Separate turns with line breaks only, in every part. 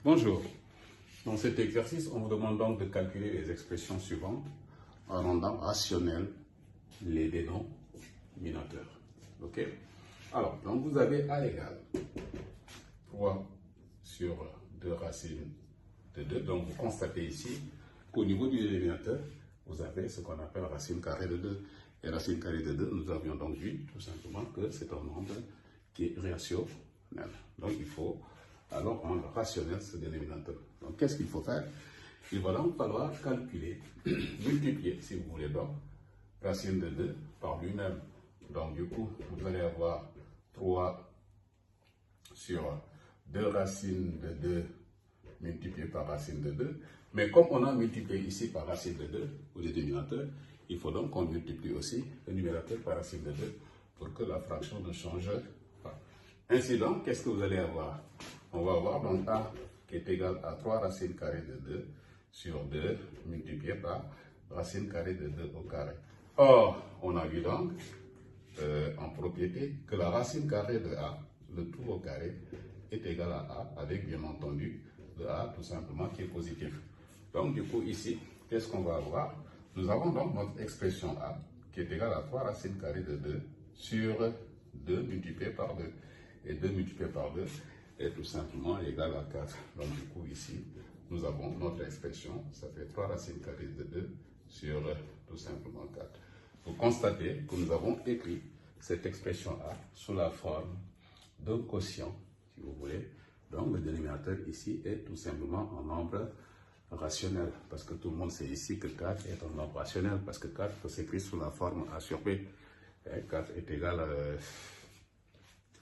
Bonjour. Dans cet exercice, on vous demande donc de calculer les expressions suivantes en rendant rationnels les dénominateurs. Ok? Alors, donc vous avez A égale 3 sur 2 racines de 2. Donc vous constatez ici qu'au niveau du dénominateur, vous avez ce qu'on appelle racine carrée de 2. Et racine carrée de 2, nous avions donc vu tout simplement que c'est un nombre qui est rationnel. Donc il faut alors rendre rationnel ce dénominateur. Donc qu'est-ce qu'il faut faire? Il va donc falloir calculer, multiplier si vous voulez donc, racine de 2 par lui-même. Donc du coup, vous allez avoir 3 sur 2 racines de 2 multiplié par racine de 2. Mais comme on a multiplié ici par racine de 2 pour le dénominateur, il faut donc qu'on multiplie aussi le numérateur par racine de 2 pour que la fraction ne change pas. Ainsi donc, qu'est-ce que vous allez avoir? On va avoir donc A qui est égal à 3 racines carrées de 2 sur 2 multiplié par racine carrée de 2 au carré. Or, on a vu donc en propriété que la racine carrée de A, le tout au carré, est égal à A avec bien entendu le A tout simplement qui est positif. Donc du coup ici, qu'est-ce qu'on va avoir? Nous avons donc notre expression A qui est égale à 3 racines carrées de 2 sur 2 multiplié par 2. Et 2 multiplié par 2 est tout simplement égal à 4. Donc du coup ici, nous avons notre expression, ça fait 3 racines carrées de 2 sur tout simplement 4. Vous constatez que nous avons écrit cette expression A sous la forme d'un quotient, si vous voulez. Donc le dénominateur ici est tout simplement un nombre rationnel, parce que tout le monde sait ici que 4 est un nombre rationnel, parce que 4 peut s'écrire sous la forme A sur B. Et 4 est égal à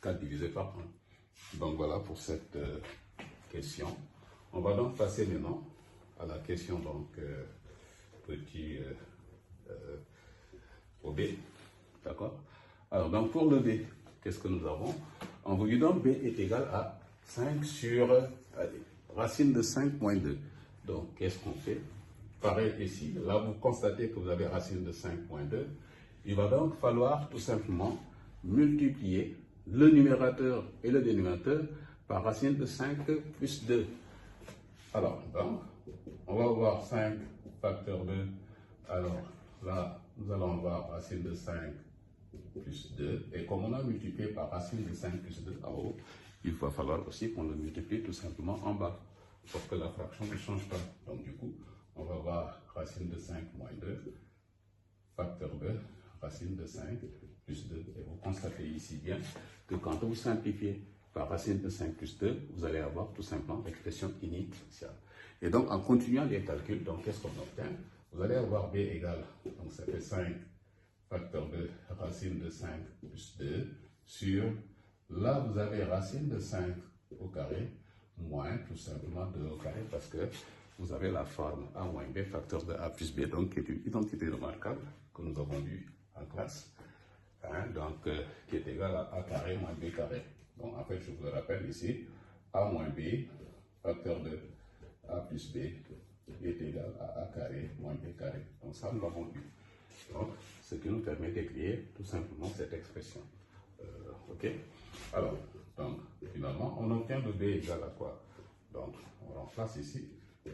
4 divisé par 1. Donc voilà pour cette question. On va donc passer maintenant à la question donc petit au B. D'accord? Alors donc pour le B, qu'est-ce que nous avons? On vous dit donc B est égal à 5 sur racine de 5 moins 2. Donc qu'est-ce qu'on fait? Pareil ici, là vous constatez que vous avez racine de 5 moins 2. Il va donc falloir tout simplement multiplier le numérateur et le dénominateur par racine de 5 plus 2. Alors, donc, on va voir 5 facteur 2. Alors, là, nous allons voir racine de 5 plus 2. Et comme on a multiplié par racine de 5 plus 2 en haut, il va falloir aussi qu'on le multiplie tout simplement en bas pour que la fraction ne change pas. Donc, du coup, on va voir racine de 5 moins 2, facteur 2, racine de 5 plus 2. Et vous constatez ici bien que quand vous simplifiez par racine de 5 plus 2, vous allez avoir tout simplement l'expression initiale. Et donc, en continuant les calculs, donc qu'est-ce qu'on obtient? Vous allez avoir B égale, donc ça fait 5 facteur 2, racine de 5 plus 2, sur, là vous avez racine de 5 au carré, moins tout simplement 2 au carré, parce que vous avez la forme A moins B, facteur de A plus B, donc qui est une identité remarquable que nous avons vue en classe, hein, donc qui est égal à A carré moins B carré. Donc en fait, je vous le rappelle ici, A moins B, facteur de A plus B, est égal à A carré moins B carré. Donc ça, nous l'avons vu. Donc, ce qui nous permet d'écrire tout simplement cette expression. Ok? Alors, donc, finalement, on obtient le B égal à quoi? Donc, on remplace ici.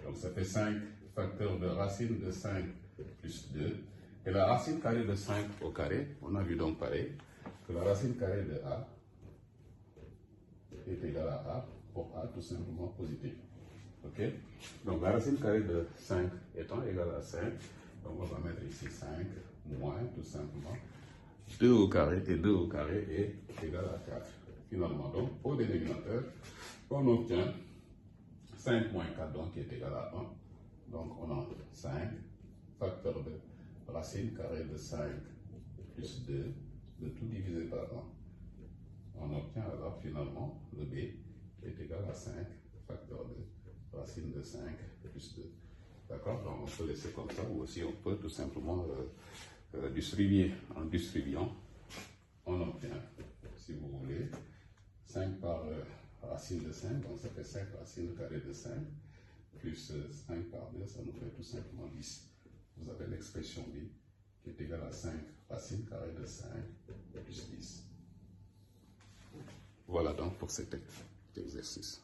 Donc, ça fait 5 facteur de racine de 5 plus 2. Et la racine carrée de 5 au carré, on a vu donc pareil, que la racine carrée de A est égale à A pour A tout simplement positif. Ok? Donc, la racine carrée de 5 étant égale à 5, donc on va mettre ici 5 moins tout simplement 2 au carré, et 2 au carré est égal à 4. Finalement, donc, au dénominateur, on obtient 5 moins 4, donc qui est égal à 1. Donc, on a 5 facteur de racine carrée de 5 plus 2, de tout divisé par 1. On obtient alors finalement le B est égal à 5 facteur de racine de 5 plus 2. D'accord? Donc, on peut laisser comme ça, ou aussi on peut tout simplement distribuer. En distribuant, on obtient, si vous voulez, 5 par racine de 5, donc ça fait 5 racines carrées de 5, plus 5 par 2, ça nous fait tout simplement 10. Vous avez l'expression B qui est égale à 5 racines carrées de 5 plus 10. Voilà donc pour cet exercice.